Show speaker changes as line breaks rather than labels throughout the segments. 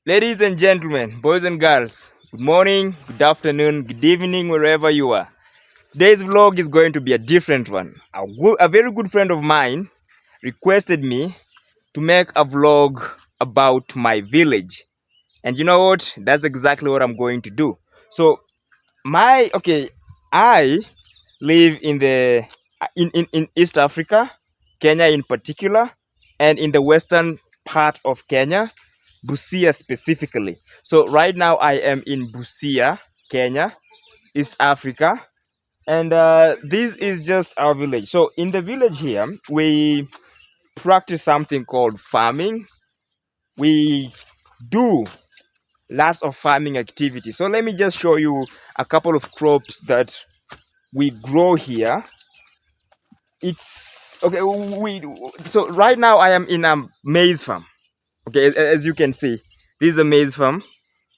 Ladies and gentlemen, boys and girls, good morning, good afternoon, good evening, wherever you are. Today's vlog is going to be a different one. A very good friend of mine requested me to make a vlog about my village. And you know what? That's exactly what I'm going to do. So, I live in East Africa, Kenya in particular, and in the western part of Kenya, Busia specifically. So right now I am in Busia, Kenya, East Africa, and this is just our village. So in the village here, we practice something called farming. We do lots of farming activity. So let me just show you a couple of crops that we grow here. It's okay. So right now I am in a maize farm. Okay, as you can see, this is a maize farm.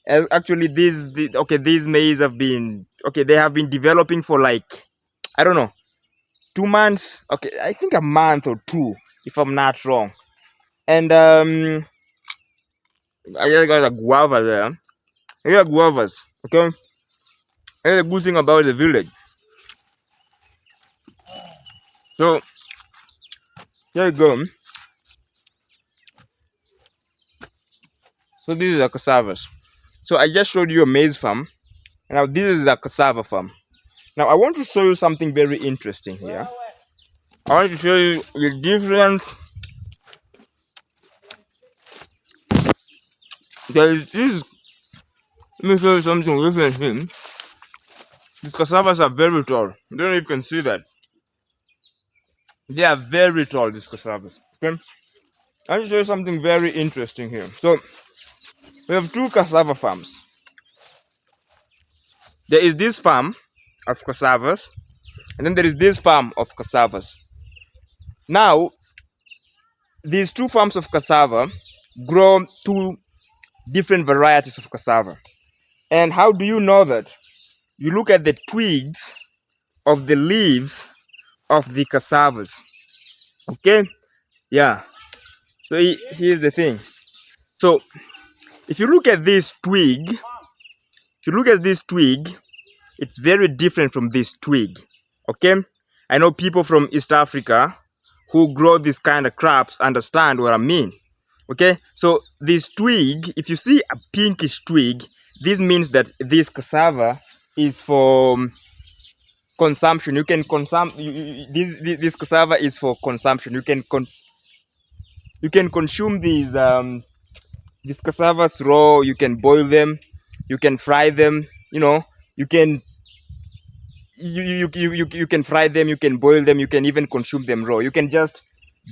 Actually, these maize have been they have been developing for like, I don't know, 2 months. Okay, I think a month or two, if I'm not wrong. And I just got a guava there. Here are guavas. Okay, that's the good thing about the village. So here you go. So this is a cassavas. So I just showed you a maize farm. Now this is a cassava farm. Now I want to show you something very interesting here. I want to show you the difference. There is this. Let me show you something different here. These cassavas are very tall. I don't know if you can see that. They are very tall, these cassavas. Okay? I want to show you something very interesting here. So we have two cassava farms. There is this farm of cassavas, and then there is this farm of cassavas. Now, these two farms of cassava grow two different varieties of cassava. And how do you know that? You look at the twigs of the leaves of the cassavas. Okay? Yeah. So here's the thing. So if you look at this twig, it's very different from this twig. Okay? I know people from East Africa who grow this kind of crops understand what I mean. Okay? So this twig, if you see a pinkish twig, this means that this cassava is for consumption. You can consume this cassava is for consumption. You can consume these cassavas raw. You can boil them, you can fry them, you can you can fry them, you can boil them, you can even consume them raw. You can just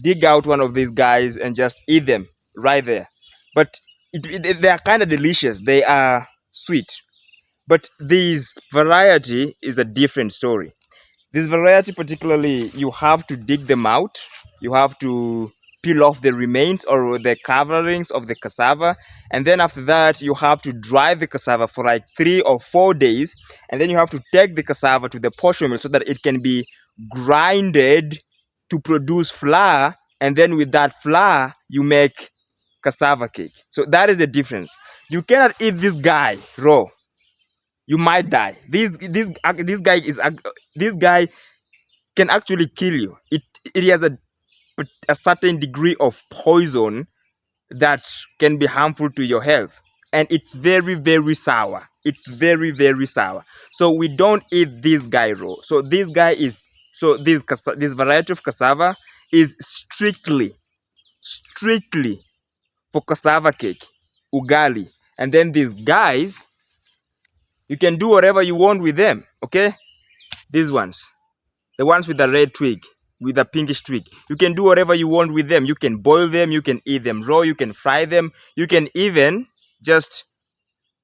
dig out one of these guys and just eat them right there. But they are kind of delicious. They are sweet. But this variety is a different story. This variety particularly, you have to dig them out. You have to peel off the remains or the coverings of the cassava. And then after that, you have to dry the cassava for like 3 or 4 days. And then you have to take the cassava to the portion mill so that it can be grinded to produce flour. And then with that flour, you make cassava cake. So that is the difference. You cannot eat this guy raw. You might die. This guy can actually kill you. It has a certain degree of poison that can be harmful to your health, and it's very, very sour. It's very, very sour. So we don't eat this guy raw. So this variety of cassava is strictly for cassava cake, ugali. And then these guys, you can do whatever you want with them. Okay, these ones, the ones with the red twig, with a pinkish twig, you can do whatever you want with them. You can boil them, you can eat them raw, you can fry them, you can even just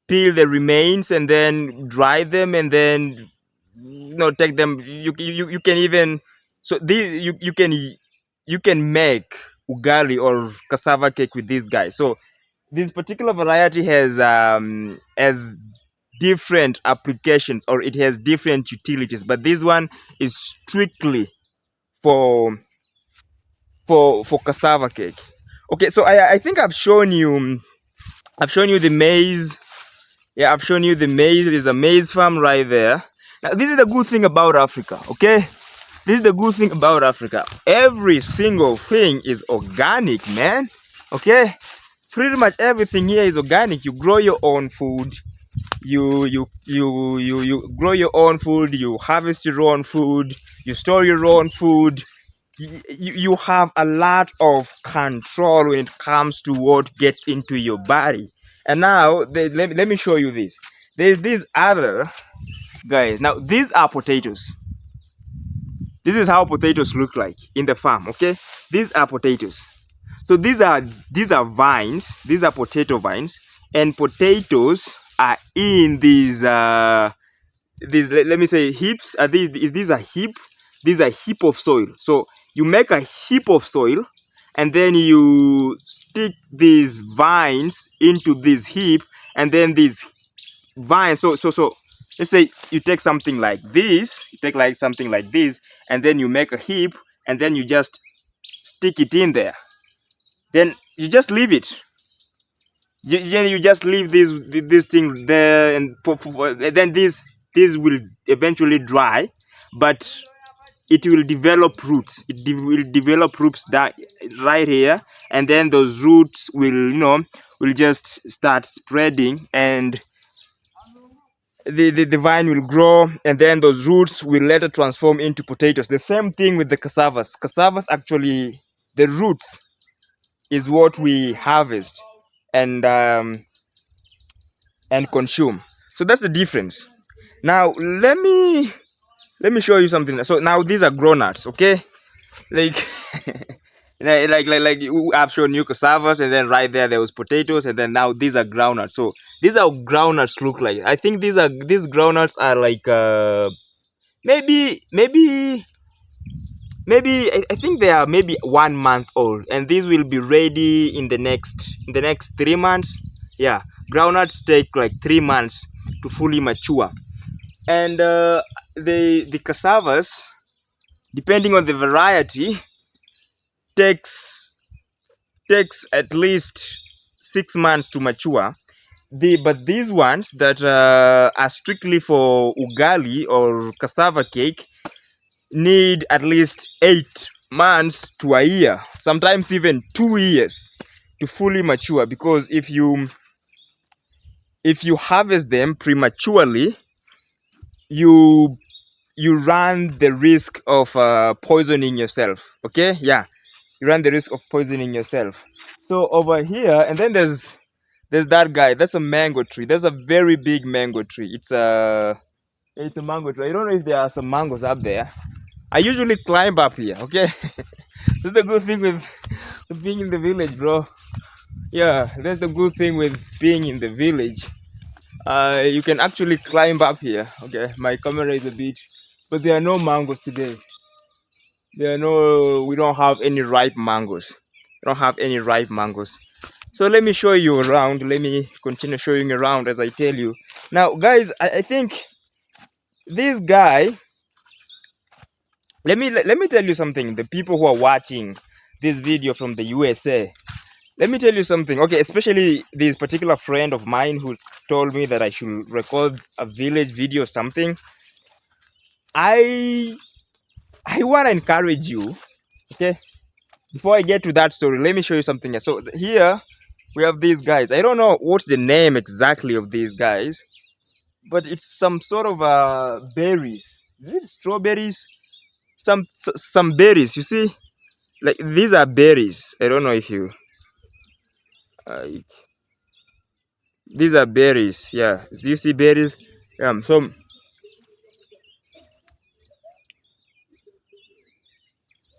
peel the remains and then dry them, and then take them. You can even, so these you can make ugali or cassava cake with these guys. So this particular variety has different applications, or it has different utilities, but this one is strictly for cassava cake. Okay, so I think I've shown you I've shown you the maize. Yeah, I've shown you the maize. There's a maize farm right there. Now, this is the good thing about Africa, okay? This is the good thing about Africa. Every single thing is organic, man. Okay? Pretty much everything here is organic. You grow your own food. You grow your own food. You harvest your own food. You store your own food. You have a lot of control when it comes to what gets into your body. And now let me show you this. There's these other guys. Now these are potatoes. This is how potatoes look like in the farm. Okay, these are potatoes. So these are vines. These are potato vines, and potatoes are in these let me say heaps. Is these a heap? These are heap of soil. So you make a heap of soil, and then you stick these vines into this heap, and then these vines. So let's say you take something like this. You take like something like this, and then you make a heap, and then you just stick it in there. Then you just leave it. You just leave this thing there, and then this will eventually dry, but it will develop roots. Will develop roots that right here, and then those roots will just start spreading, and the vine will grow, and then those roots will later transform into potatoes. The same thing with the cassavas. Cassavas, actually, the roots is what we harvest and consume. So that's the difference. Now let me show you something. So now these are grown-ups, okay? Like like I've shown you cassavas, and then right there was potatoes, and then now these are groundnuts. So these are groundnuts look like. I think these groundnuts are like maybe I think they are maybe 1 month old, and these will be ready in the next 3 months. Yeah, groundnuts take like 3 months to fully mature, and the cassavas, depending on the variety, takes at least 6 months to mature. But these ones that are strictly for ugali or cassava cake need at least 8 months to a year, sometimes even 2 years to fully mature, because if you harvest them prematurely, you run the risk of poisoning yourself. Okay, yeah, you run the risk of poisoning yourself. So over here, and then there's that guy. That's a mango tree. There's a very big mango tree. It's a mango tree. I don't know if there are some mangoes up there. I usually climb up here. Okay, that's the good thing with being in the village, bro. Yeah, that's the good thing with being in the village. You can actually climb up here. Okay, my camera is a bit, but there are no mangoes today. We don't have any ripe mangoes. We don't have any ripe mangoes. So let me show you around. Let me continue showing you around as I tell you. Now, guys, I think this guy. Let me tell you something. The people who are watching this video from the USA. Let me tell you something. Okay, especially this particular friend of mine who told me that I should record a village video or something. I want to encourage you. Okay, before I get to that story, let me show you something else. So here we have these guys. I don't know what's the name exactly of these guys, but it's some sort of berries. Is it strawberries? Some berries. You see, like these are berries. I don't know if you. These are berries. Yeah, do you see berries? So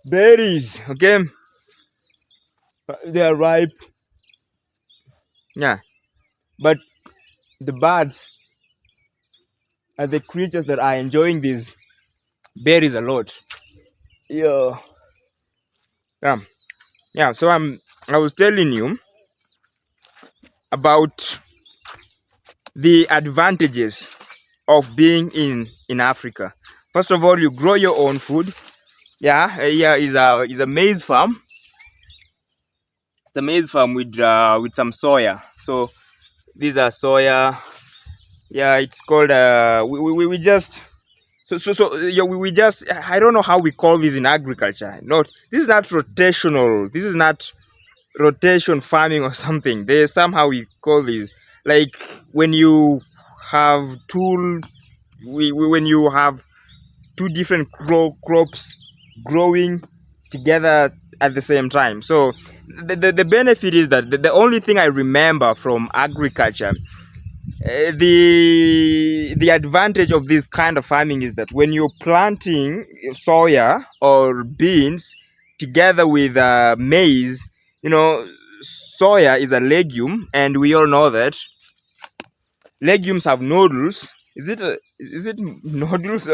berries. Okay, they are ripe. Yeah, but the birds are the creatures that are enjoying these berries a lot. Yeah. Yeah. So I was telling you about the advantages of being in Africa. First of all, you grow your own food. Yeah, here is a maize farm. It's a maize farm with some soya. So These are soya. Yeah, it's called we just yeah, we just, I don't know how we call this in agriculture. Not, this is not rotational. This is not rotation farming or something. There's somehow we call this, like when you have two, when you have two different crops growing together at the same time. So the benefit is that the only thing I remember from agriculture, the advantage of this kind of farming is that when you're planting soya or beans together with maize, you know, soya is a legume, and we all know that legumes have noodles. Is it noodles?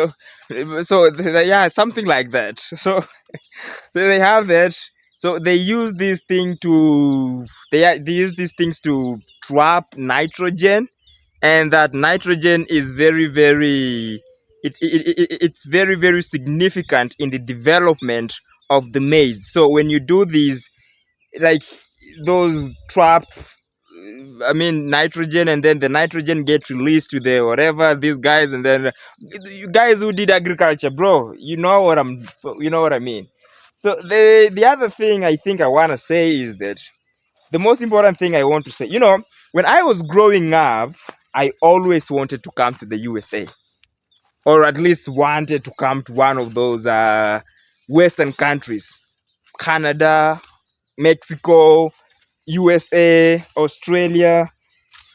Yeah, something like that. So they have that. So they use these thing to they use these things to trap nitrogen, and that nitrogen is it's very, very significant in the development of the maize. So when you do these, like, those trap, I mean, nitrogen, and then the nitrogen gets released to the whatever these guys, and then you guys who did agriculture, bro, you know what I mean. So the other thing I think I want to say is that the most important thing I want to say, when I was growing up, I always wanted to come to the USA, or at least wanted to come to one of those Western countries: Canada, Mexico, USA, Australia.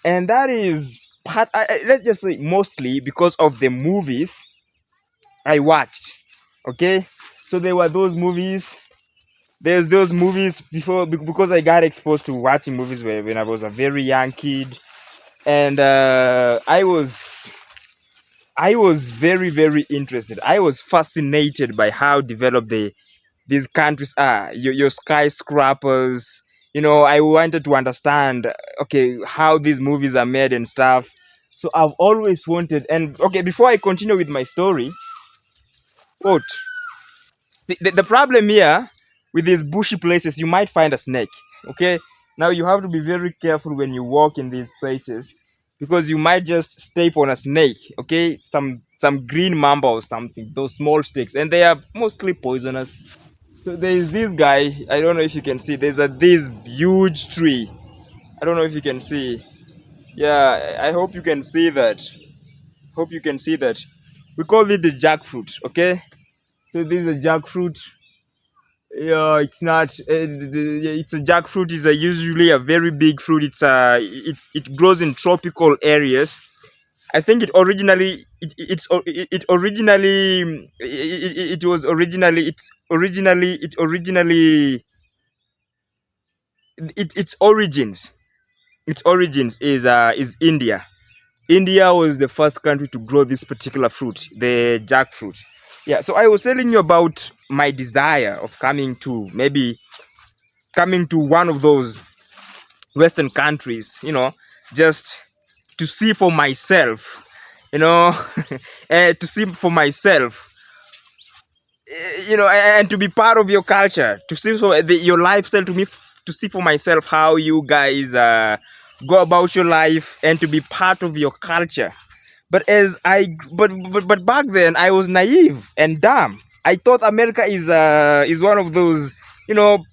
And that is let's just say mostly because of the movies I watched. Okay, so there were those movies. There's those movies before, because I got exposed to watching movies when I was a very young kid, and I was very, very interested. I was fascinated by how developed these countries are. Your skyscrapers. I wanted to understand, okay, how these movies are made and stuff. So I've always wanted. And okay, before I continue with my story, quote, the problem here with these bushy places, you might find a snake. Okay, now you have to be very careful when you walk in these places, because you might just step on a snake. Okay, some green mamba or something, those small sticks, and they are mostly poisonous. So there is this guy. I don't know if you can see. There's this huge tree. I don't know if you can see. Yeah, I hope you can see that. Hope you can see that. We call it the jackfruit. Okay, so this is a jackfruit. Yeah, it's not. It's a jackfruit. Is usually a very big fruit. It grows in tropical areas. I think its origins is India. India was the first country to grow this particular fruit, the jackfruit. Yeah, so I was telling you about my desire of coming to one of those Western countries, just to see for myself, you know, to see for myself, and to be part of your culture, to see your lifestyle, to see for myself how you guys go about your life, and to be part of your culture. But back then I was naive and dumb. I thought America is one of those, you know,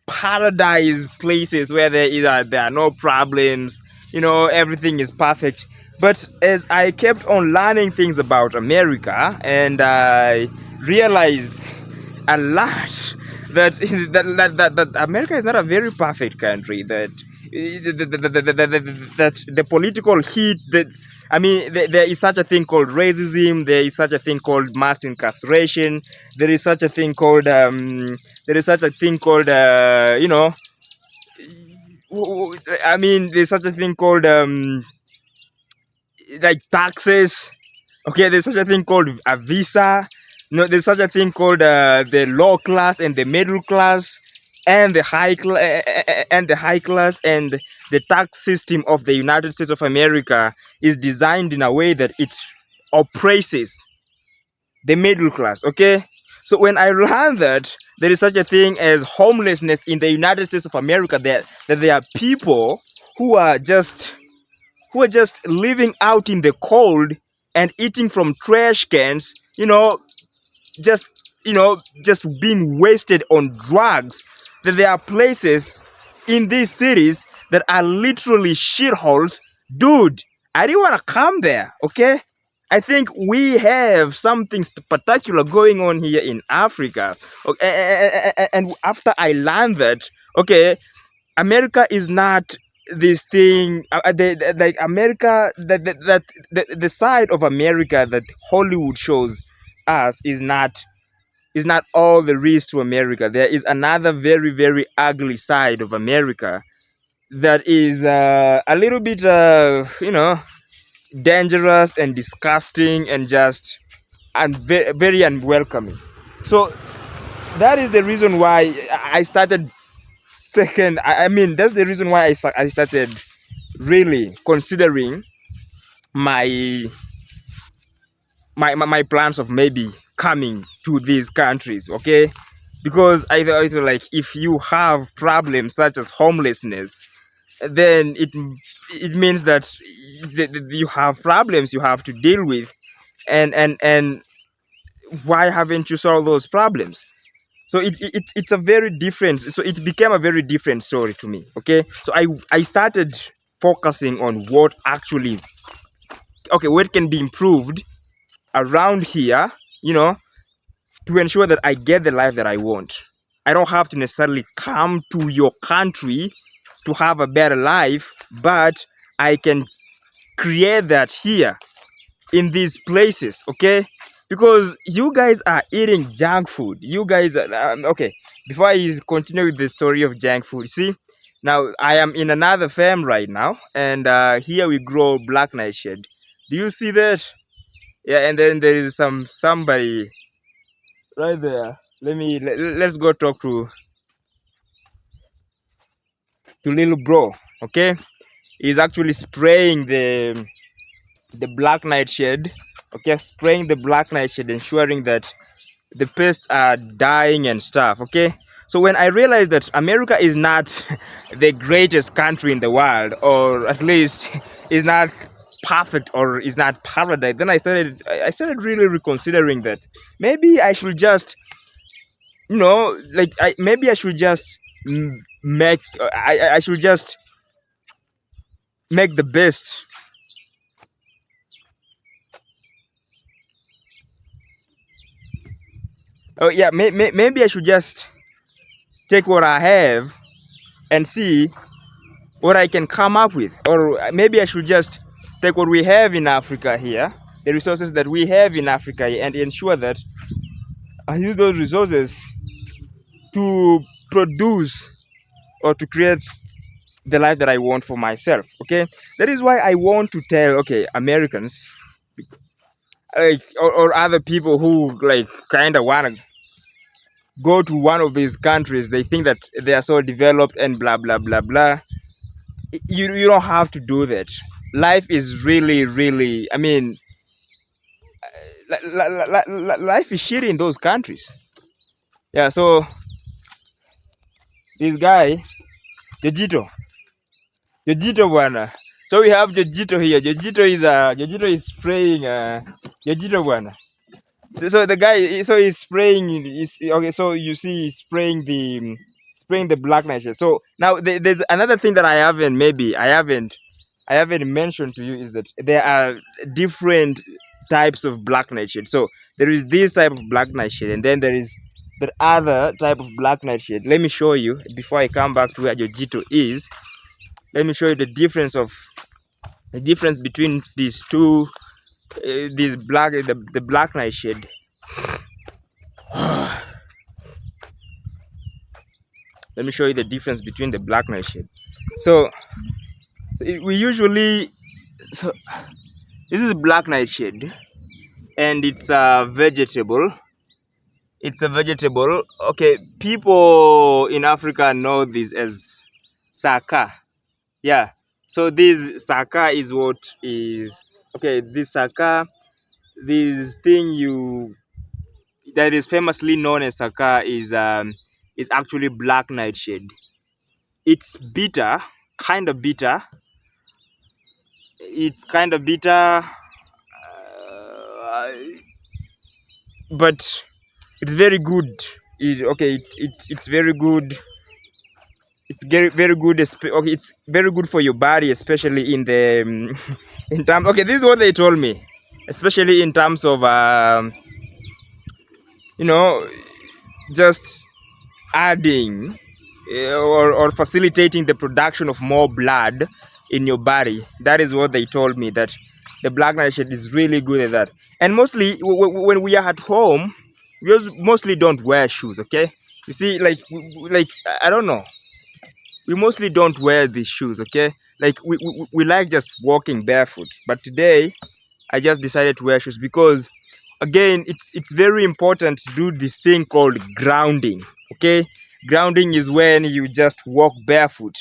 paradise places where there are no problems, everything is perfect. But as I kept on learning things about America, and I realized a lot that that America is not a very perfect country, that the political heat, that I mean, there is such a thing called racism. There is such a thing called mass incarceration. There is such a thing called I mean, there's such a thing called like taxes. Okay, there's such a thing called a visa. No, there's such a thing called the low class and the middle class and the high class, and the tax system of the United States of America is designed in a way that it oppresses the middle class. Okay, so when I learned that there is such a thing as homelessness in the United States of America, that there are people who are just living out in the cold and eating from trash cans, just just being wasted on drugs. That there are places in these cities that are literally shitholes. Dude, I didn't want to come there. Okay, I think we have something particular going on here in Africa. Okay, and after I learned that, okay, America is not this thing. Like America, the side of America that Hollywood shows us is not all there is to America. There is another very, very ugly side of America that is a little bit, dangerous and disgusting and just very, very unwelcoming. So that is the reason why I started second. I mean, that's the reason why I started really considering my my plans of maybe coming to these countries. Okay, because I thought like if you have problems such as homelessness, then it means that you have problems you have to deal with, and why haven't you solved those problems? So it's a very different, so it became a very different story to me. Okay, so I started focusing on what actually, okay, what can be improved around here, you know to ensure that I get the life that I want. I don't have to necessarily come to your country to have a better life, but I can create that here in these places. Okay, because you guys are eating junk food. You guys are, okay, before I continue with the story of junk food, see, now I am in another farm right now, and here we grow black nightshade. Do you see that? Yeah, and then there is somebody right there. Let's go talk to little bro. Okay, he's actually spraying the black nightshade. Okay, spraying the black nightshade, ensuring that the pests are dying and stuff. Okay, so when I realized that America is not the greatest country in the world, or at least is not perfect or is not paradise, then I started really reconsidering that maybe I should just, like, maybe I should just make I should just make the best. Oh yeah, maybe I should just take what I have and see what I can come up with. Or maybe I should just take what we have in Africa here, the resources that we have in Africa, and ensure that I use those resources to produce or to create the life that I want for myself. Okay, that is why I want to tell, okay, Americans, like, or other people who like kind of want to go to one of these countries. They think that they are so developed and blah blah blah blah. You don't have to do that. Life is really, really, I mean, life is shitty in those countries. Yeah, so this guy, Jojito, Jojito bwana. So we have Jojito here. Jojito is spraying Jojito bwana. So the guy, so he's spraying. Is okay. So you see, he's spraying the black nightshade. So now there's another thing that I haven't mentioned to you, is that there are different types of black nightshade. So there is this type of black nightshade, and then there is the other type of black nightshade. Let me show you before I come back to where Jojito is. Let me show you the difference between these two. The black nightshade. Let me show you the difference between the black nightshade. So we usually, so this is black nightshade, and it's a vegetable. It's a vegetable. Okay, people in Africa know this as saka. Yeah. So this saka is what is, okay. This saka, this thing that is famously known as saka is actually black nightshade. It's bitter. kind of bitter. It's kind of bitter, but it's very good. It's very good. It's very good. Okay, it's very good for your body, especially in the in terms. Okay, this is what they told me, especially in terms of you know, just adding or facilitating the production of more blood in your body. That is what they told me, that the black nightshade is really good at that. And mostly when we are at home, we mostly don't wear shoes. Okay, you see, like I don't know, we mostly don't wear these shoes. Okay, like we like just walking barefoot, but today I just decided to wear shoes because, again, it's very important to do this thing called grounding. Okay, grounding is when you just walk barefoot,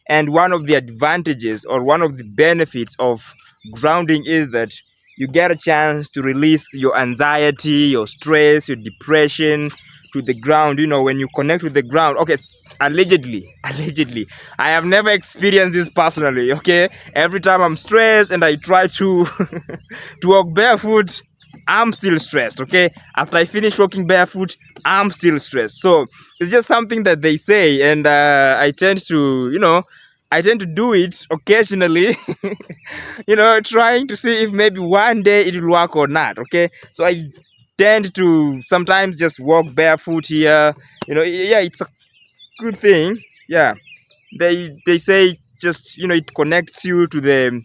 and one of the advantages or one of the benefits of grounding is that you get a chance to release your anxiety, your stress, your depression to the ground. You know, when you connect with the ground. Okay, allegedly, I have never experienced this personally. Okay, every time I'm stressed and I try to to walk barefoot, I'm still stressed. Okay, after I finish walking barefoot, I'm still stressed. So it's just something that they say, and I tend to, I tend to do it occasionally. Trying to see if maybe one day it will work or not. Okay, so I tend to sometimes just walk barefoot here. Yeah, it's a good thing. Yeah, they say, just, it connects you to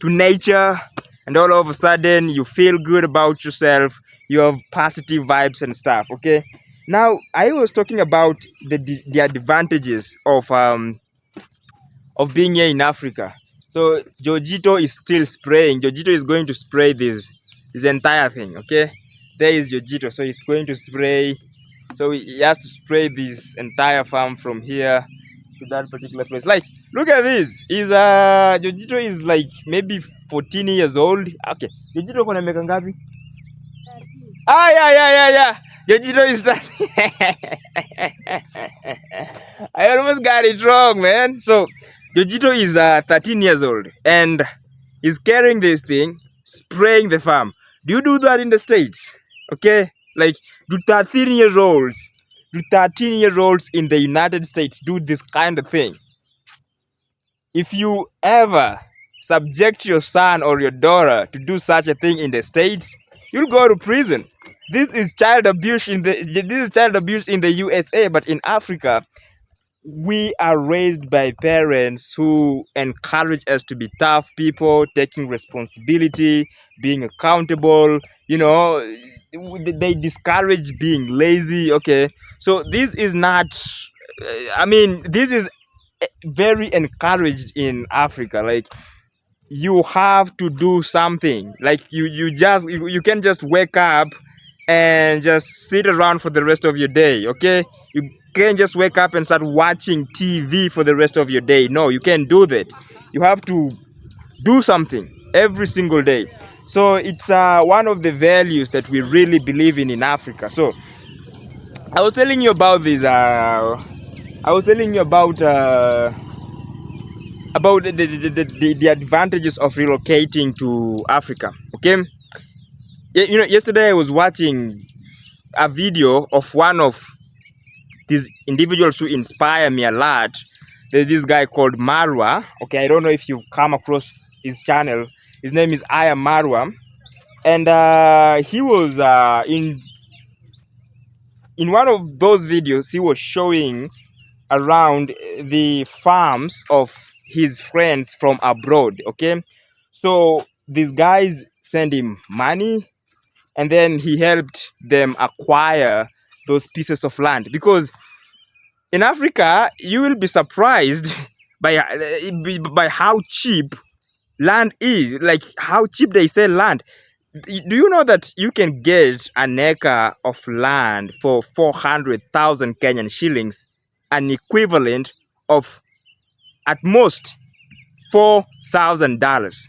nature, and all of a sudden you feel good about yourself. You have positive vibes and stuff. Okay, now I was talking about the advantages of being here in Africa. So Jojito is still spraying. Jojito is going to spray this entire thing. Okay, there is Jojito, so he's going to spray. So he has to spray this entire farm from here to that particular place. Like, look at this. Is Jojito is like maybe 14 years old. Okay, Jojito kona miaka ngapi? Yeah. Jojito is that. I almost got it wrong, man. So Jojito is 13 years old and is carrying this thing, spraying the farm. Do you do that in the States? Okay, like, do 13-year-olds in the United States do this kind of thing? If you ever subject your son or your daughter to do such a thing in the States, you'll go to prison. This is child abuse in the USA, but in Africa, we are raised by parents who encourage us to be tough people, taking responsibility, being accountable. They discourage being lazy. Okay, so this is not, this is very encouraged in Africa. Like, you have to do something. Like, you can just wake up and just sit around for the rest of your day. Okay, you can't just wake up and start watching TV for the rest of your day. No, you can't do that. You have to do something every single day. So it's one of the values that we really believe in Africa. So I was telling you about this. I was telling you about the advantages of relocating to Africa. Okay, yesterday I was watching a video of one of these individuals who inspire me a lot. There's this guy called Marwa. Okay, I don't know if you've come across his channel. His name is Aya Marwa, and he was in one of those videos. He was showing around the farms of his friends from abroad. Okay, so these guys send him money, and then he helped them acquire those pieces of land, because in Africa you will be surprised by how cheap land is, like how cheap they sell land. Do you know that you can get an acre of land for 400,000 Kenyan shillings, an equivalent of at most $4,000?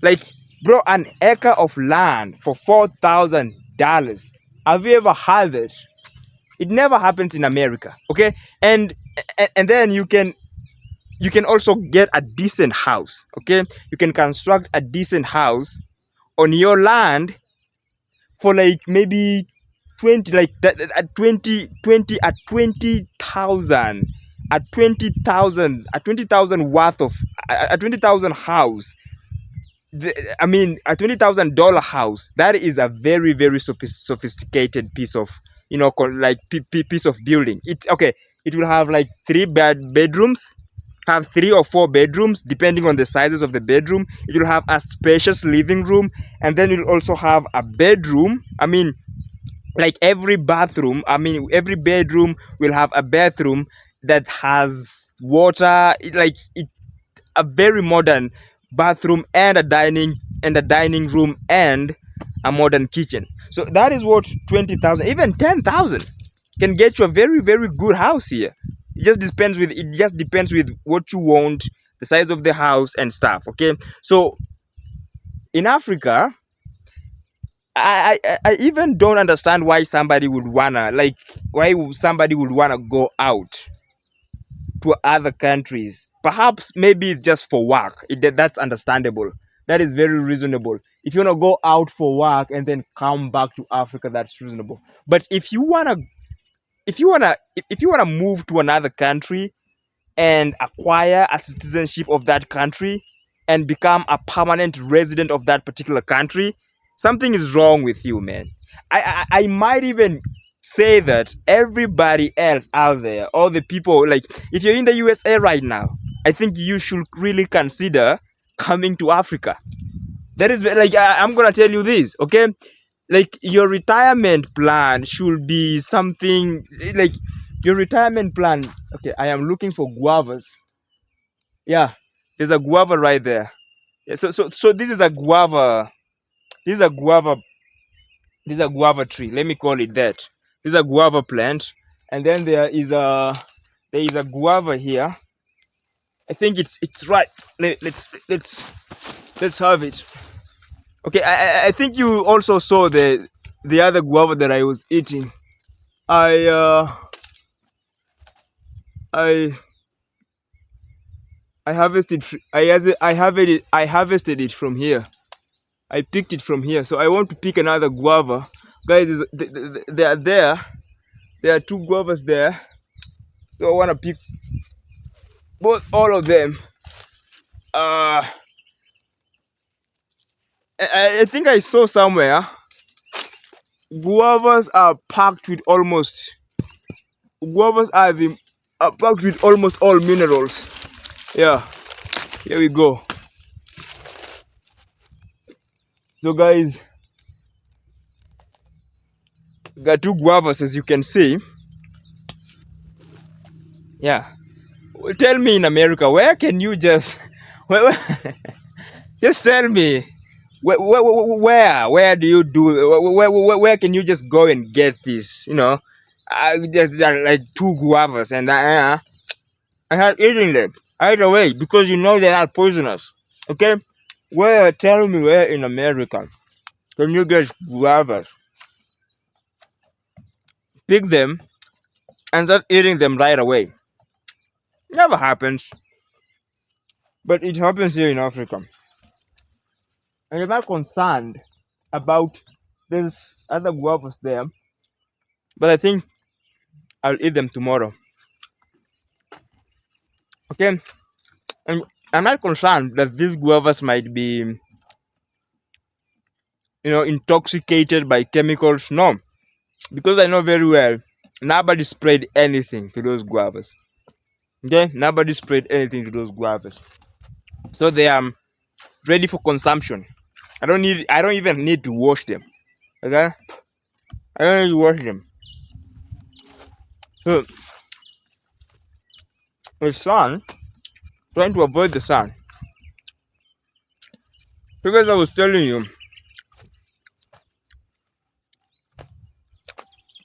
Like, bro, an acre of land for $4,000. Have you ever heard it? It never happens in America. Okay, and then you can you can also get a decent house. Okay, you can construct a decent house on your land for like maybe 20, like that, at 20,000, at 20,000, at 20,000 worth of, at 20,000 house. I mean, a $20,000 house, that is a very, very sophisticated piece of, like piece of building. It okay. It will have like three bedrooms, have 3 or 4 bedrooms depending on the sizes of the bedroom. It will have a spacious living room, and then it will also have a bedroom. I mean, like every bathroom, I mean, every bedroom will have a bathroom that has water, like it, a very modern bathroom, and a dining room, and a modern kitchen. So that is what 20,000, even 10,000 can get you a very, very good house here. It just depends with what you want, the size of the house and stuff. Okay, so in Africa, I even don't understand why somebody would wanna, like, somebody would wanna go out to other countries. Perhaps maybe it's just for work. That's understandable. That is very reasonable. If you wanna go out for work and then come back to Africa, that's reasonable. But if you wanna move to another country and acquire a citizenship of that country and become a permanent resident of that particular country, something is wrong with you, man. I might even say that everybody else out there, all the people, like, if you're in the USA right now, I think you should really consider coming to Africa. That is like, I'm gonna tell you this, okay? Like, your retirement plan should be something like, your retirement plan. Okay, I am looking for guavas. Yeah, there's a guava right there. Yeah, so this is a guava. This is a guava. This is a guava tree. Let me call it that. This is a guava plant, and then there is a guava here. I think it's right. Let's have it. Okay, I think you also saw the other guava that I was eating. I I I harvested. I harvested it from here. I picked it from here. So I want to pick another guava, guys. They are there. There are 2 guavas there. So I want to pick all of them. Uh, I think I saw somewhere guavas are packed with almost guavas are packed with almost all minerals. Yeah, here we go. So guys, got 2 guavas, as you can see. Yeah. Tell me, in America, where can you just just tell me, where do you do, where can you just go and get this? Just like 2 guavas, and I had eaten them right away because they're not poisonous. Okay, tell me, where in America can you get guavas, pick them, and start eating them right away? Never happens, but it happens here in Africa. And I'm not concerned about there's other guavas there, but I think I'll eat them tomorrow. Okay, and I'm not concerned that these guavas might be, intoxicated by chemicals. No, because I know very well nobody sprayed anything to those guavas. Okay, nobody sprayed anything to those guavas, so they are ready for consumption. I don't even need to wash them. Okay, I don't need to wash them. So the sun, trying to avoid the sun, because I was telling you,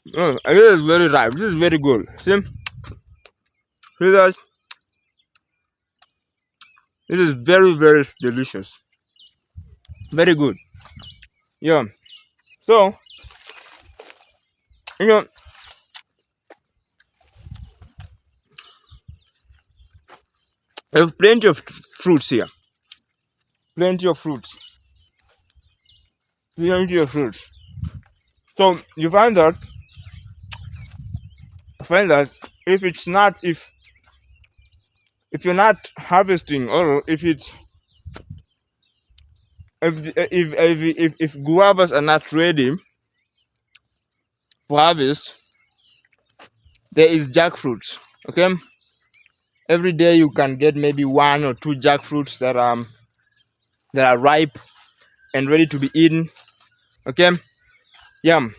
this is very ripe. This is very good. See guys, this is very, very delicious. Very good. Yeah. So, you know, I have plenty of fruits here. Plenty of fruits. Plenty of fruits. So you find that if it's not if you're not harvesting, or if guavas are not ready for harvest, there is jackfruits. Okay, every day you can get maybe one or two jackfruits that are ripe and ready to be eaten. Okay, yeah.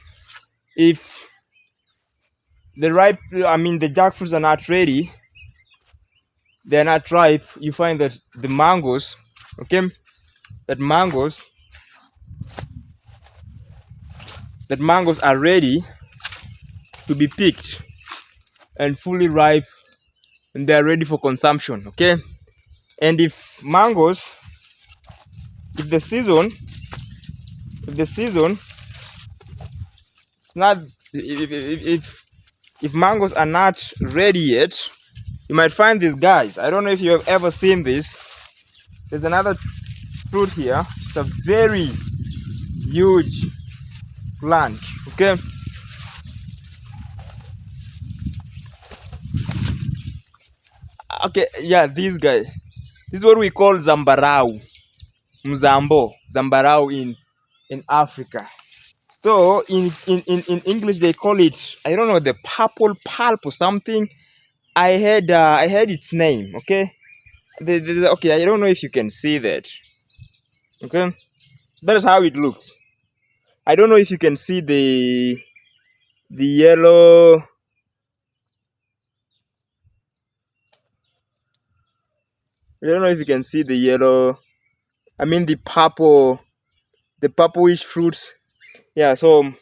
If the jackfruits are not ready, they're not ripe. You find that the mangoes, okay, that mangoes that mangoes are ready to be picked and fully ripe, and they are ready for consumption. Okay, and if the season if the season not if mangoes are not ready yet, you might find these guys. I don't know if you have ever seen this. There's another fruit here. It's a very huge plant. Okay, yeah, these guys. This is what we call zambarau, zambarau in Africa. So in English they call it, I don't know, the purple pulp or something. I heard its name. Okay, okay, I don't know if you can see that. Okay, so that is how it looks. I don't know if you can see the yellow. I don't know if you can see the yellow. I mean the purplish fruits. Yeah. So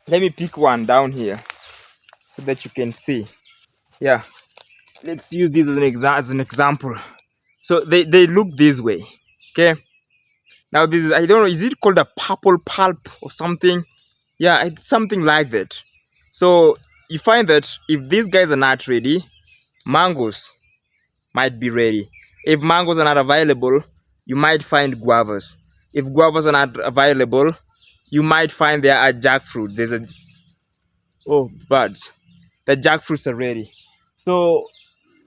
let me pick one down here so that you can see. Yeah. Let's use this as an example. So they look this way. Okay. Now this is, I don't know, is it called a purple pulp or something? Yeah, it's something like that. So you find that if these guys are not ready, mangoes might be ready. If mangoes are not available, you might find guavas. If guavas are not available, you might find there are jackfruit. There's a oh birds. The jackfruits are ready. So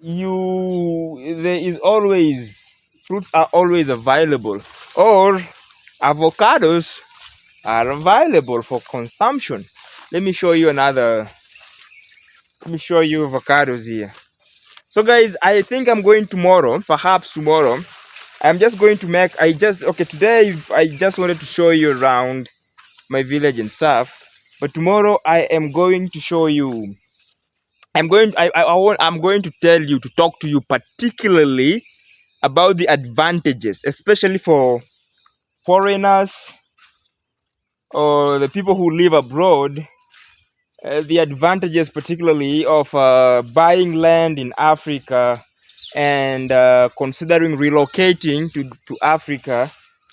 there is always fruits are always available, or avocados are available for consumption. Let me show you avocados here. So guys, I think I'm going tomorrow, perhaps tomorrow. I'm just going to make, okay, today I just wanted to show you around my village and stuff. But tomorrow I am going to show you, I'm going to tell you, to talk to you particularly about the advantages, especially for foreigners or the people who live abroad, the advantages particularly of buying land in Africa and considering relocating to Africa,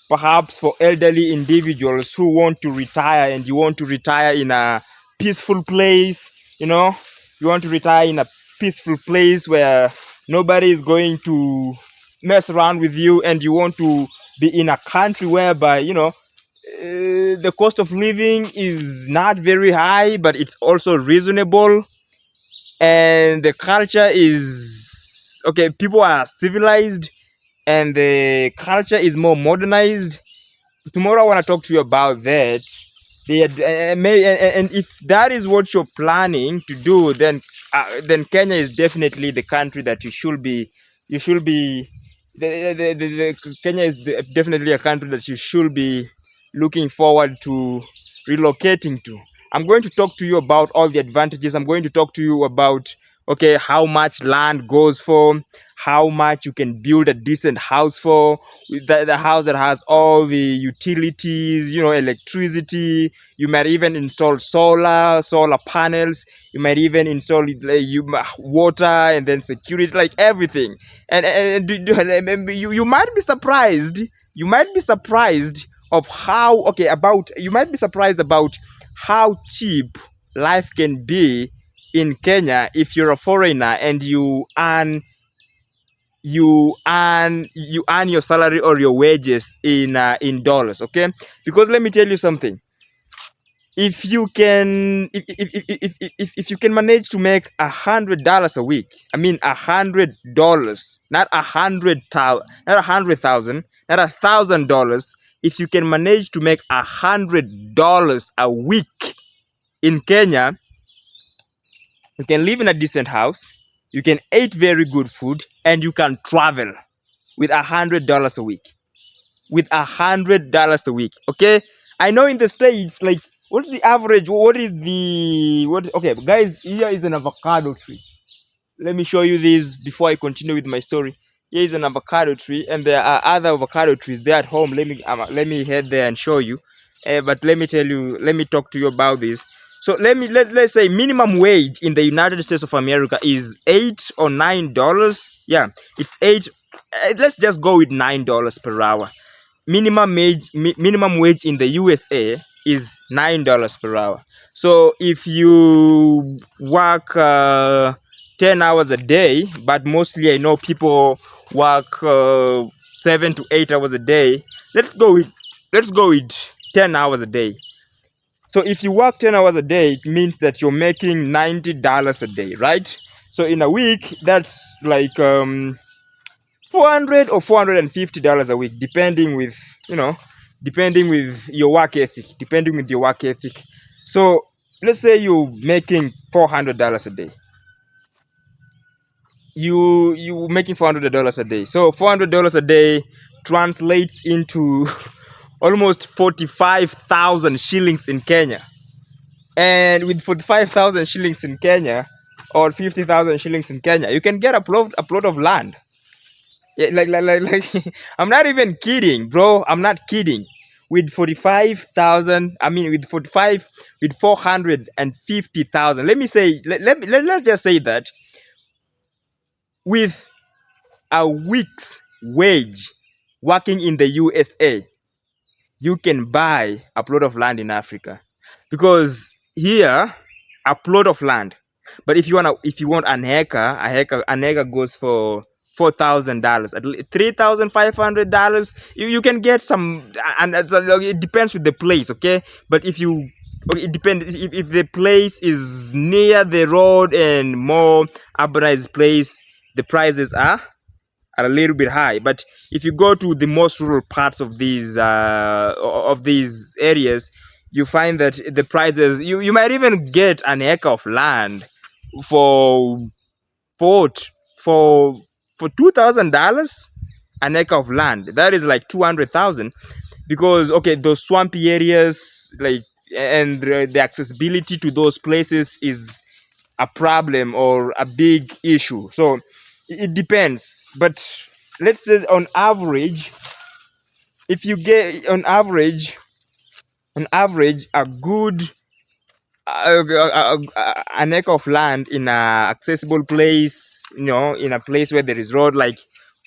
perhaps for elderly individuals who want to retire, and you want to retire in a peaceful place, you want to retire in a peaceful place where nobody is going to mess around with you, and you want to be in a country whereby, the cost of living is not very high, but it's also reasonable, and the culture is okay. People are civilized, and the culture is more modernized. Tomorrow, I want to talk to you about that. And if that is what you're planning to do, then Kenya is definitely the country that you should be. You should be. Kenya is definitely a country that you should be looking forward to relocating to. I'm going to talk to you about all the advantages. I'm going to talk to you about, okay, how much land goes for, how much you can build a decent house for, the house that has all the utilities, electricity. You might even install solar panels. You might even install water, and then security, like everything. And you might be surprised. You might be surprised of how okay about you might be surprised about how cheap life can be in Kenya if you're a foreigner and you earn you earn your salary or your wages in dollars, okay? Because let me tell you something. If you can if you can manage to make $100 a week, I mean $100, not 100,000, not 100,000, not $1,000. If you can manage to make $100 a week in Kenya, you can live in a decent house, you can eat very good food, and you can travel with $100 a week. With $100 a week. Okay, I know in the States, like, what's the average? What is the what? Okay, guys, here is an avocado tree. Let me show you this before I continue with my story. Here is an avocado tree, and there are other avocado trees there at home. Let me head there and show you. But let me tell you, let me talk to you about this. So let's say minimum wage in the United States of America is $8 or $9. Yeah, it's eight. Let's just go with $9 per hour. Minimum wage in the USA is $9 per hour. So if you work 10 hours a day, but mostly I know people work 7 to 8 hours a day. Let's go with 10 hours a day. So if you work 10 hours a day, it means that you're making $90 a day, right? So in a week, that's like 400 or $450 a week, depending with your work ethic. So let's say you're making $400 a day. You making $400 a day. So $400 a day translates into almost 45,000 shillings in Kenya. And with 45,000 shillings in Kenya, or 50,000 shillings in Kenya, you can get a plot of land. Yeah, like I'm not even kidding, bro. I'm not kidding. With 45,000, I mean, with 450,000. Let me say, let's just say that with a week's wage working in the USA, you can buy a plot of land in Africa. Because here, a plot of land. But if you want an acre goes for $4,000, at least $3,500. You can get some, and it depends with the place, okay? But it depends if the place is near the road and more urbanized place, the prices are a little bit high. But if you go to the most rural parts of these areas, you find that the prices, you might even get an acre of land for for for $2,000. An acre of land, that is like 200,000. Because okay, those swampy areas, like, and the accessibility to those places is a problem or a big issue. So it depends. But let's say on average, if you get on average a good an acre of land in a accessible place, in a place where there is road, like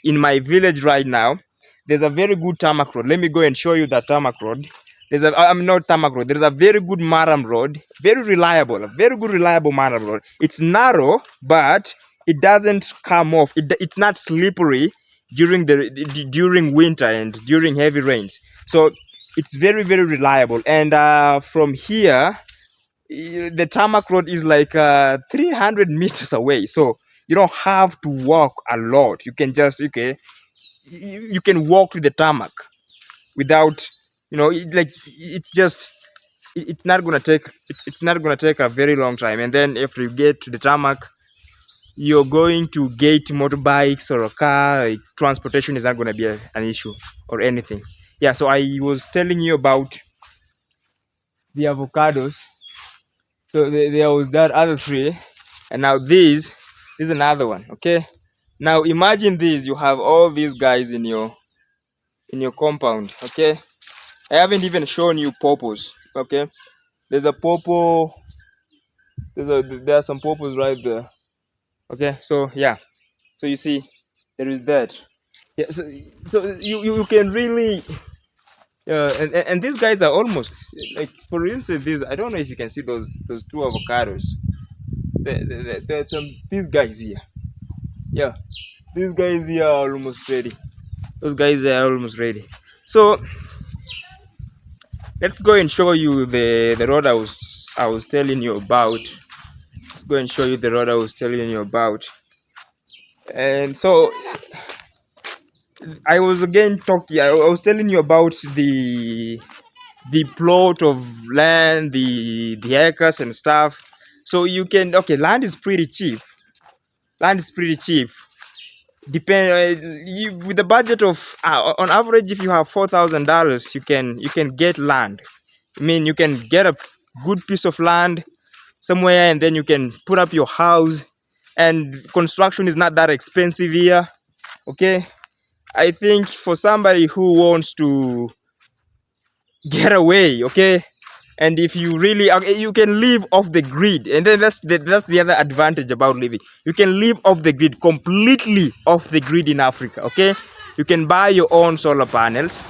in my village right now, there's a very good tarmac road. Let me go and show you that tarmac road. I'm not tarmac road. There's a very good maram road, a very good reliable maram road. It's narrow, but it doesn't come off. It's not slippery during winter and during heavy rains. So it's very, very reliable. And from here, the tarmac road is like 300 meters away. So you don't have to walk a lot. You can just, okay, you can walk to the tarmac without, it's just, it's not gonna take a very long time. And then after you get to the tarmac, you're going to get motorbikes or a car. Like, transportation is not going to be an issue or anything. Yeah, so I was telling you about the avocados. So there was that other tree, and now this is another one. Okay, now imagine this: you have all these guys in your compound. Okay, I haven't even shown you pawpaws. Okay, there's a pawpaw. There are some pawpaws right there. Okay, so yeah, so you see, there is that. Yeah, so you can really, and these guys are almost like, for instance, these, I don't know if you can see those two avocados. These guys here, yeah, These guys here are almost ready. Those guys are almost ready. So let's go and show you the road I was telling you about. Let's go and show you the road I was telling you about. And so I was again talking. I was telling you about the plot of land, the acres and stuff. So you can, okay, land is pretty cheap. Land is pretty cheap. With the budget of on average, if you have $4,000, you can get land. I mean, you can get a good piece of land somewhere, and then you can put up your house. And construction is not that expensive here. Okay, I think for somebody who wants to get away, okay, and if you really, okay, you can live off the grid, and then that's the other advantage about living. You can live off the grid, completely off the grid in Africa. Okay, you can buy your own solar panels.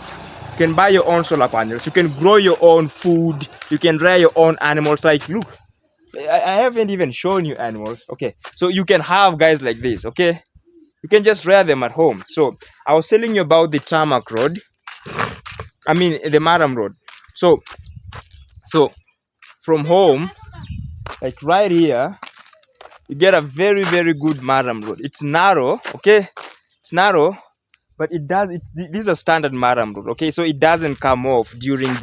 You can buy your own solar panels. You can grow your own food. You can rear your own animals. Like, look, I haven't even shown you animals. Okay, so you can have guys like this. Okay, you can just rear them at home. So I was telling you about the tarmac road. I mean the Maram road. So from home, like right here, you get a very, very good Maram road. It's narrow, okay? It's narrow, but this is a standard Maram road, okay? So it doesn't come off during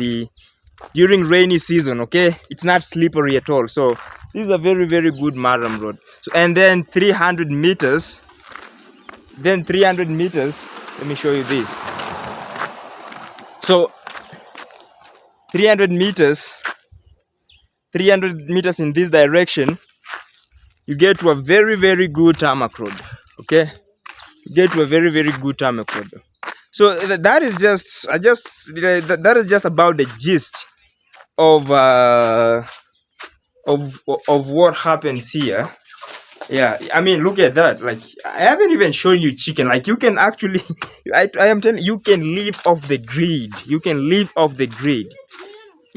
rainy season, okay? It's not slippery at all. So this is a very, very good Maram road. So, and then 300 meters, let me show you this. So 300 meters in this direction, you get to a very, very good tarmac road. Okay, you get to a very, very good tarmac road. So that is just about the gist of what happens here. Yeah, I mean, look at that. Like, I haven't even shown you chicken. Like, you can actually, I am telling you, you can live off the grid. You can live off the grid.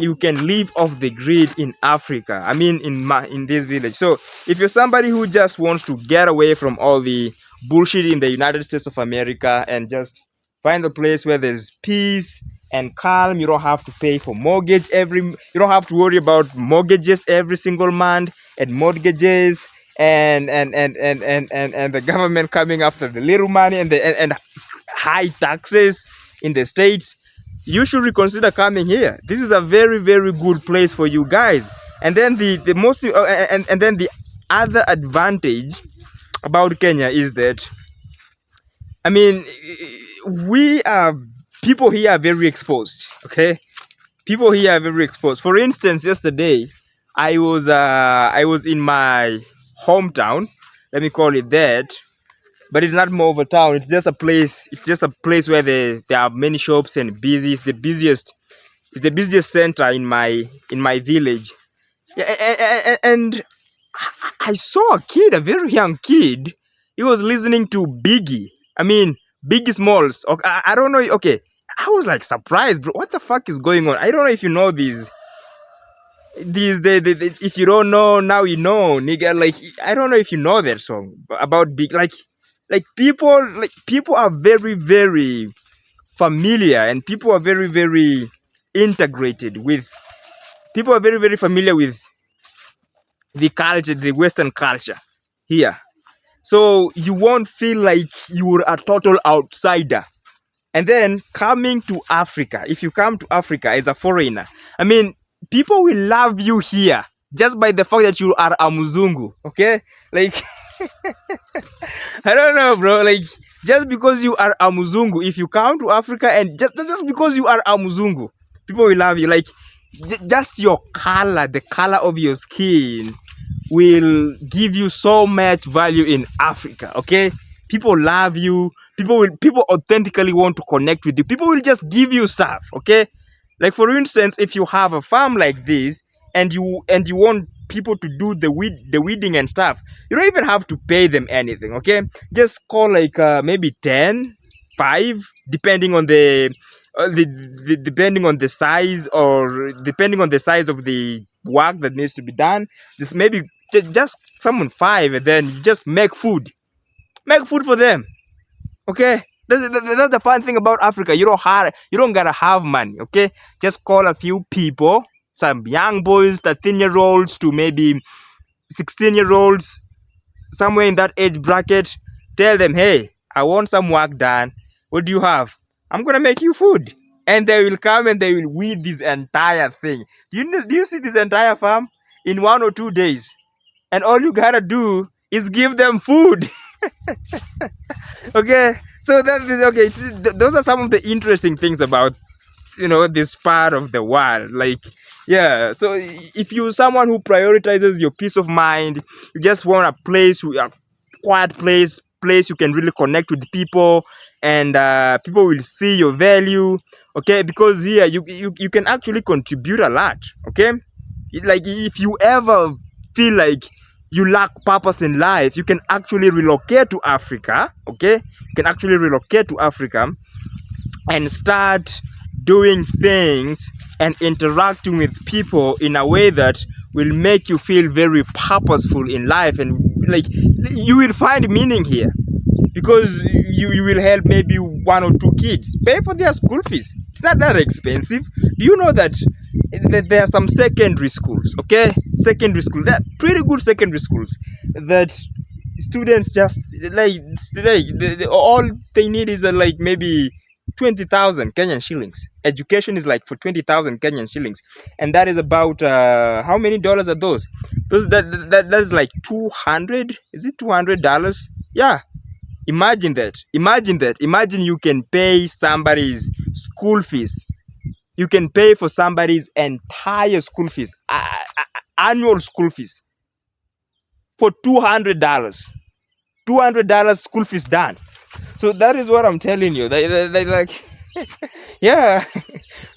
You can live off the grid in Africa. I mean, in this village. So if you're somebody who just wants to get away from all the bullshit in the United States of America and just find a place where there's peace and calm, you don't have to pay for mortgage you don't have to worry about mortgages every single month, and mortgages and the government coming after the little money, and high taxes in the states. You should reconsider coming here. This is a very, very good place for you guys. And then the most and then the other advantage about Kenya is that, I mean, people here are very exposed. Okay, people here are very exposed. For instance, yesterday I was in my hometown. Let me call it that. But it's not more of a town. It's just a place. It's just a place where there are many shops and busy. It's the busiest. It's the busiest center in my village. And I saw a kid, a very young kid. He was listening to Biggie. I mean, Biggie Smalls. Okay, I don't know. Okay, I was like surprised, bro. What the fuck is going on? I don't know if you know these. If you don't know, now you know, nigga. Like, I don't know if you know that song about Big. Like people are very, very familiar, and people are very, very integrated with. People are very, very familiar with the culture, the Western culture here. So you won't feel like you're a total outsider. And then coming to Africa, if you come to Africa as a foreigner, I mean, people will love you here just by the fact that you are a Muzungu. Okay, like. I don't know, bro. Like, just because you are a Muzungu, if you come to Africa, and just because you are a Muzungu, people will love you. Like, just your color, the color of your skin will give you so much value in Africa. Okay, people love you. People authentically want to connect with you. People will just give you stuff. Okay, like for instance, if you have a farm like this, and you want people to do the weeding and stuff, you don't even have to pay them anything. Okay, just call like maybe 10, 5, depending on depending on the size, or depending on the size of the work that needs to be done. Just summon 5, and then you just make food for them. Okay, that's the fun thing about Africa. You don't gotta have money. Okay, just call a few people, some young boys, 13-year-olds to maybe 16-year-olds, somewhere in that age bracket. Tell them, hey, I want some work done. What do you have? I'm gonna make you food, and they will come and they will weed this entire thing. Do you see this entire farm in 1 or 2 days? And all you gotta do is give them food. Okay, so that is okay. Those are some of the interesting things about this part of the world. Like, yeah. So if you're someone who prioritizes your peace of mind, you just want a quiet place you can really connect with people, and people will see your value. Okay, because here you can actually contribute a lot. Okay, like if you ever feel like you lack purpose in life, you can actually relocate to Africa. Okay, you can actually relocate to Africa and start doing things and interacting with people in a way that will make you feel very purposeful in life, and like you will find meaning here, because you will help maybe 1 or 2 kids pay for their school fees. It's not that expensive. Do you know that there are some secondary schools? Okay, secondary schools, they're pretty good secondary schools that students just all they need is like maybe 20,000 Kenyan shillings. Education is like for 20,000 Kenyan shillings, and that is about how many dollars are those? That's like 200. Is it $200? Yeah. Imagine that. Imagine you can pay somebody's school fees. You can pay for somebody's entire school fees, annual school fees, for $200. $200 school fees done. So that is what I'm telling you. Like, yeah,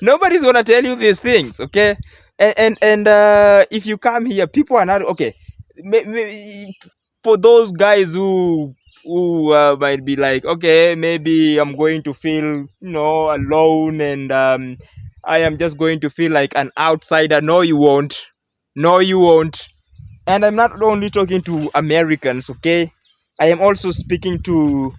nobody's gonna tell you these things, okay? And if you come here, people are not okay. For those guys who might be like, okay, maybe I'm going to feel alone, and I am just going to feel like an outsider. No, you won't. No, you won't. And I'm not only talking to Americans, okay? I am also speaking to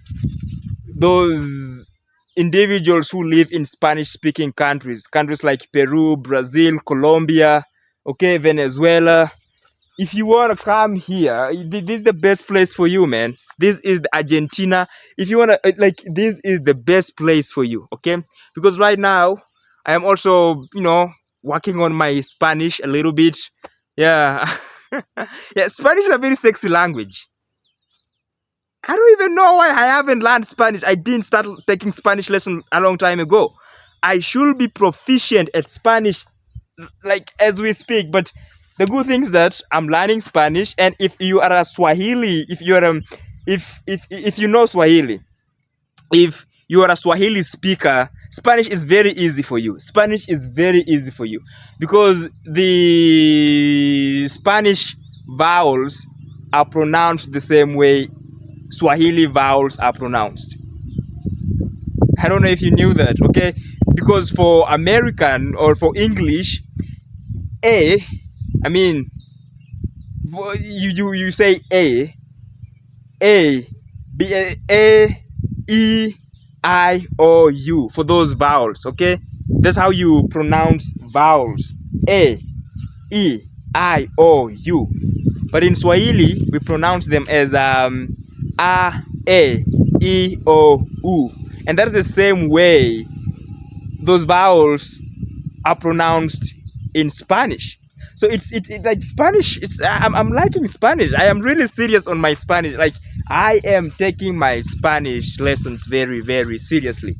those individuals who live in Spanish-speaking countries like Peru, Brazil, Colombia, okay, Venezuela. If you want to come here, this is the best place for you, man. This is the Argentina. If you want to, like, this is the best place for you, okay? Because right now, I am also, working on my Spanish a little bit. Yeah. Yeah, Spanish is a very sexy language. I don't even know why I haven't learned Spanish. I didn't start taking Spanish lesson a long time ago. I should be proficient at Spanish like as we speak, but the good thing is that I'm learning Spanish, and if you are a Swahili, if you are if you know Swahili, if you are a Swahili speaker, Spanish is very easy for you. Spanish is very easy for you because the Spanish vowels are pronounced the same way Swahili vowels are pronounced. I don't know if you knew that, okay? Because for American or for English, I mean, you say A, B, A, E, I, O, U for those vowels, okay? That's how you pronounce vowels. A, E, I, O, U. But in Swahili, we pronounce them as A, E, O, U. And that's the same way those vowels are pronounced in Spanish. So it's like Spanish. I'm liking Spanish. I am really serious on my Spanish. Like I am taking my Spanish lessons very, very seriously.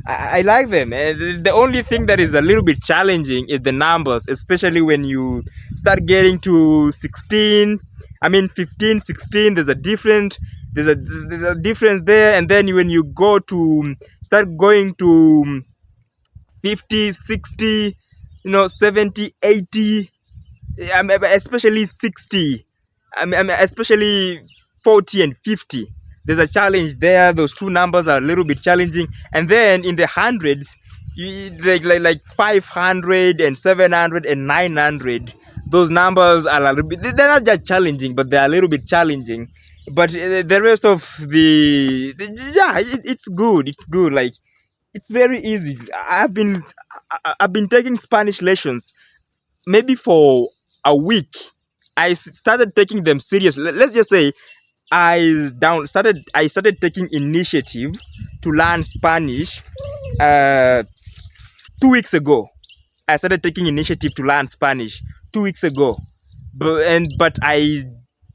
I like them. The only thing that is a little bit challenging is the numbers, especially when you start getting to 16. I mean 15, 16. There's a difference there, and then when you start going to 50, 60, 70, 80, especially 60, especially 40 and 50. There's a challenge there. Those two numbers are a little bit challenging. And then in the hundreds, like 500 and 700 and 900, those numbers are a little bit, they're not just challenging, but they're a little bit challenging. But the rest of yeah, it's good. It's good. Like it's very easy. I've been taking Spanish lessons maybe for a week. Started taking them serious. Let's just say I started taking initiative to learn Spanish uh 2 weeks ago. I started taking initiative to learn Spanish 2 weeks ago, but I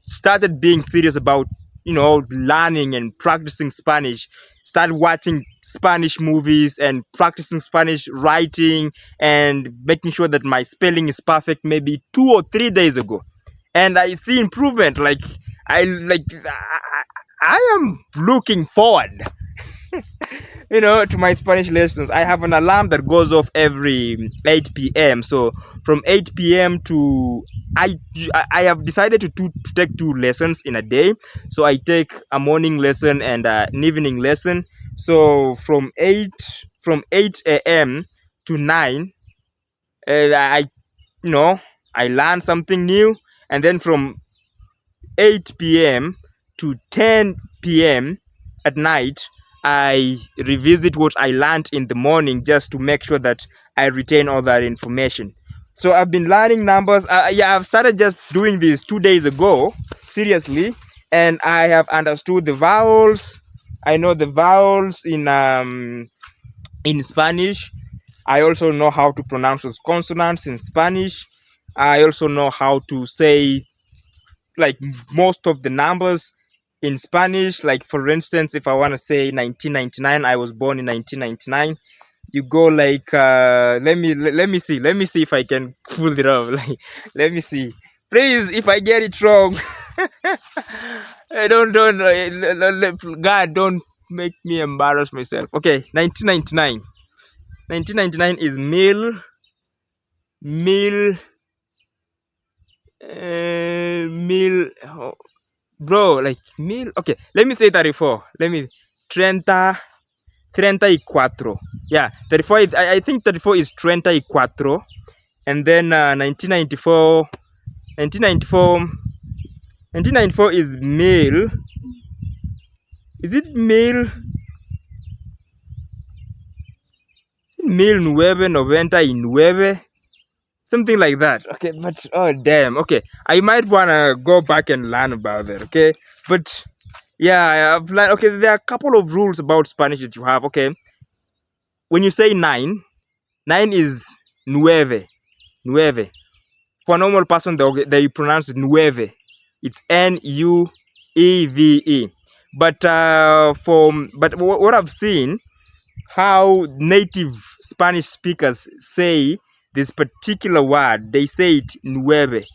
started being serious about learning and practicing Spanish. Started watching Spanish movies and practicing Spanish writing and making sure that my spelling is perfect. Maybe 2 or 3 days ago, and I see improvement. I am looking forward to my Spanish lessons. I have an alarm that goes off every 8 p.m. So from 8 p.m. to I I have decided to take 2 lessons in a day. So I take a morning lesson and an evening lesson. So from 8 a.m. to 9, I you know I learn something new, and then from 8 p.m. to 10 p.m. at night, I revisit what I learned in the morning just to make sure that I retain all that information. So I've been learning numbers. Yeah, I've started just doing this 2 days ago, seriously, and I have understood the vowels. I know the vowels in Spanish. I also know how to pronounce those consonants in Spanish. I also know how to say like most of the numbers in Spanish. Like for instance, if I want to say 1999, I was born in 1999. You go like let me see if I can pull it off. Like let me see. Please, if I get it wrong, God, don't make me embarrass myself. Okay, 1999. 1999 is mil bro, like mil. Okay, let me say 34. Let me 30 34. Yeah, 34 I think 34 is 34. And then 1994 1994 1994 is mil. Is it mil? Is it mil nueve noventa y nueve? Something like that. Okay, but oh damn. Okay, I might wanna go back and learn about that. Okay, but yeah, I've learned. Okay, there are a couple of rules about Spanish that you have. Okay, when you say nine, nine is nueve, nueve. For a normal person, they pronounce it nueve. It's Nueve. But what I've seen, how native Spanish speakers say this particular word, they say it nueve.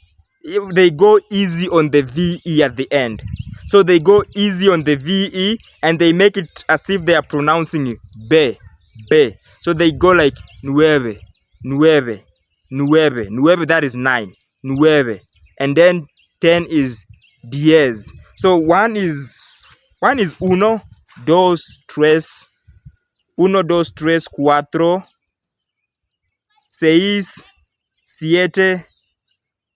They go easy on the VE at the end. So they go easy on the VE and they make it as if they are pronouncing be, be. So they go like nueve, nueve, nueve, nueve, that is 9, nueve. And then 10 is diez. So one is uno, dos, tres, uno, dos, tres, cuatro, seis, siete,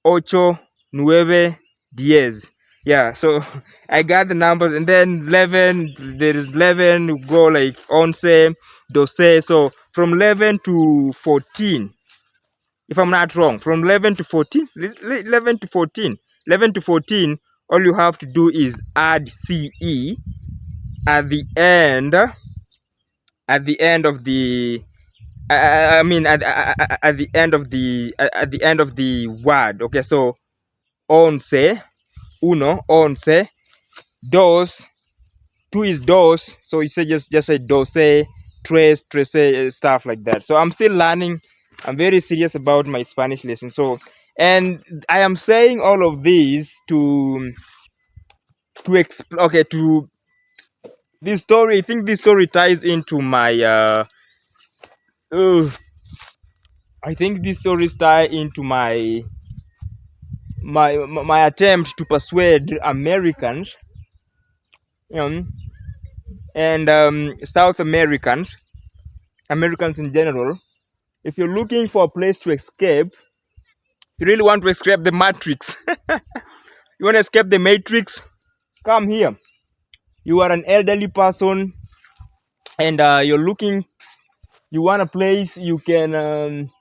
ocho, nueve, diez. Yeah, so I got the numbers, and then 11, there is 11, go like once, doce. So from 11 to 14, if I'm not wrong, from 11 to 14, 11 to 14, 11 to 14, all you have to do is add CE at the end, of the I mean at the end of the word. Okay, so once, uno, once, dos, two is dos, so you say just say doce, tres, trece, stuff like that. So I'm still learning. I'm very serious about my Spanish lesson. So, and I am saying all of these to okay, to this story. I think this story ties into my uh I think these stories tie into my attempt to persuade Americans, um, and South Americans in general. If you're looking for a place to escape, you really want to escape the matrix. You want to escape the matrix? come here, you are an elderly person, and you want a place you can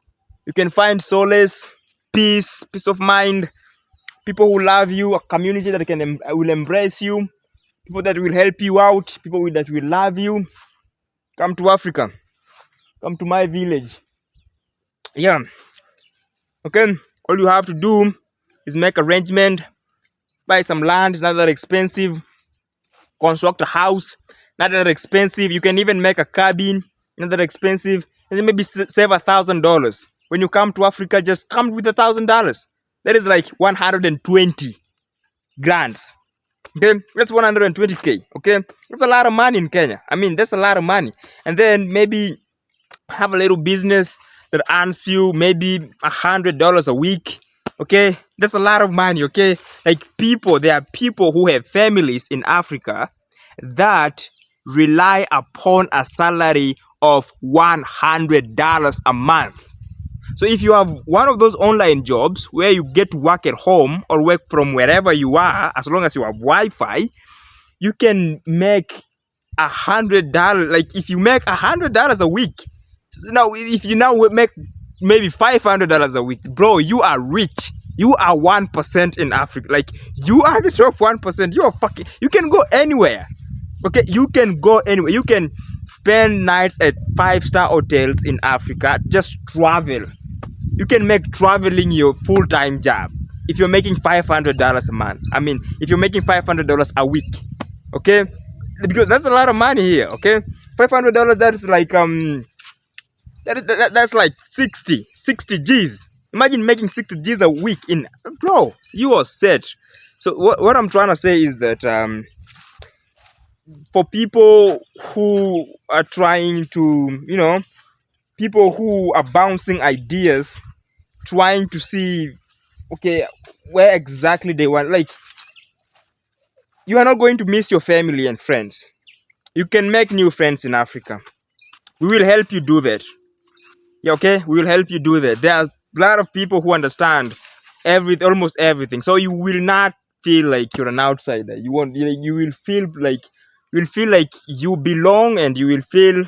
find solace, peace of mind, people who love you, a community that will embrace you, people that will help you out, that will love you. Come to Africa. Come to my village. Yeah. Okay. All you have to do is make arrangement, buy some land. It's not that expensive. Construct a house. Not that expensive. You can even make a cabin. Not that expensive. And then maybe save $1,000. When you come to Africa, just come with $1,000. That is like 120 grands. Okay, that's 120K. Okay, that's a lot of money in Kenya. I mean, that's a lot of money. And then maybe have a little business that earns you maybe $100 a week. Okay, that's a lot of money. Okay, like there are people who have families in Africa that rely upon a salary of $100 a month. So if you have one of those online jobs where you get to work at home or work from wherever you are, as long as you have Wi-Fi, you can make $100. Like if you make $100 a week, so now if you now make maybe $500 a week, bro, you are rich. You are 1% in Africa. Like you are the top 1%. You are fucking. You can go anywhere. Okay, you can go anywhere. You can spend nights at 5-star hotels in Africa. Just travel. You can make traveling your full-time job if you're making $500 a month. I mean, if you're making $500 a week, okay? Because that's a lot of money here, okay? $500, that's like that's like 60 G's. Imagine making 60 G's a week bro, you are set. So what I'm trying to say is that for people who are trying to, people who are bouncing ideas, trying to see, okay, where exactly they want, like, you are not going to miss your family and friends. You can make new friends in Africa. We will help you do that. Yeah, okay, we will help you do that. There are a lot of people who understand almost everything, so you will not feel like you're an outsider. You will feel like you belong, and you will feel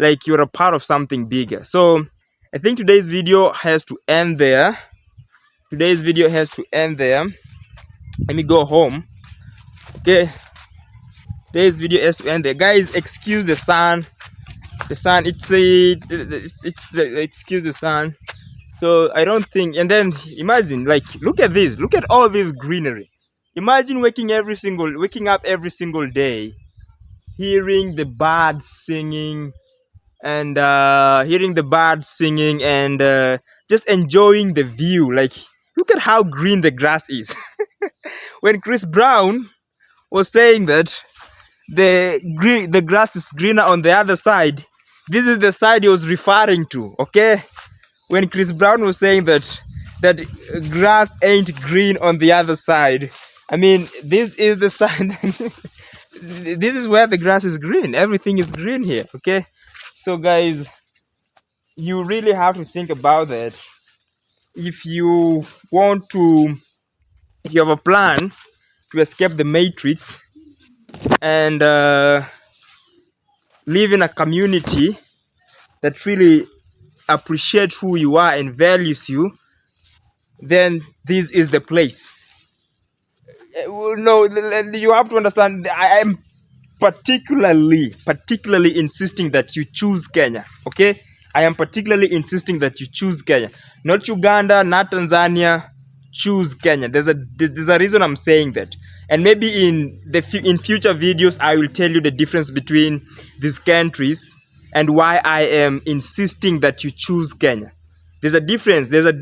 like you're a part of something bigger. So I think today's video has to end there. Let me go home. Okay, today's video has to end there, guys. Excuse the sun. Excuse the sun. So I don't think. And then imagine, like, look at this. Look at all this greenery. Imagine waking up every single day, hearing the birds singing, and just enjoying the view. Like, look at how green the grass is. When Chris Brown was saying that the grass is greener on the other side, this is the side he was referring to. Okay, when Chris Brown was saying that grass ain't green on the other side, I mean, this is the side. This is where the grass is green. Everything is green here. Okay, so guys, you really have to think about that. If you have a plan to escape the matrix and live in a community that really appreciates who you are and values you, then this is the place. No, you have to understand, I am particularly insisting that you choose Kenya. Okay, I am particularly insisting that you choose Kenya, not Uganda, not Tanzania. Choose Kenya. There's a reason I'm saying that, and maybe in future videos I will tell you the difference between these countries and why I am insisting that you choose Kenya. There's a difference. There's a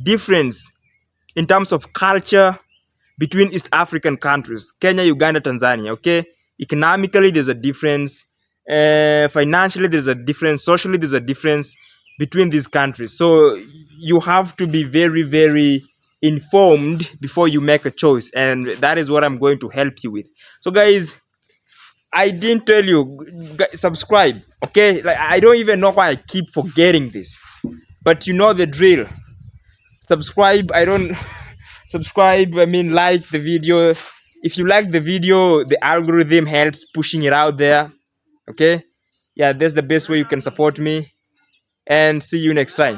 difference in terms of culture between East African countries, Kenya, Uganda, Tanzania. Okay, economically there's a difference, financially there's a difference, socially there's a difference between these countries. So you have to be very, very informed before you make a choice, and that is what I'm going to help you with. So guys, I didn't tell you, subscribe. Okay, like, I don't even know why I keep forgetting this, but you know the drill. Subscribe. subscribe, I mean like the video. If you like the video, the algorithm helps pushing it out there. Okay, yeah, that's the best way you can support me, and see you next time.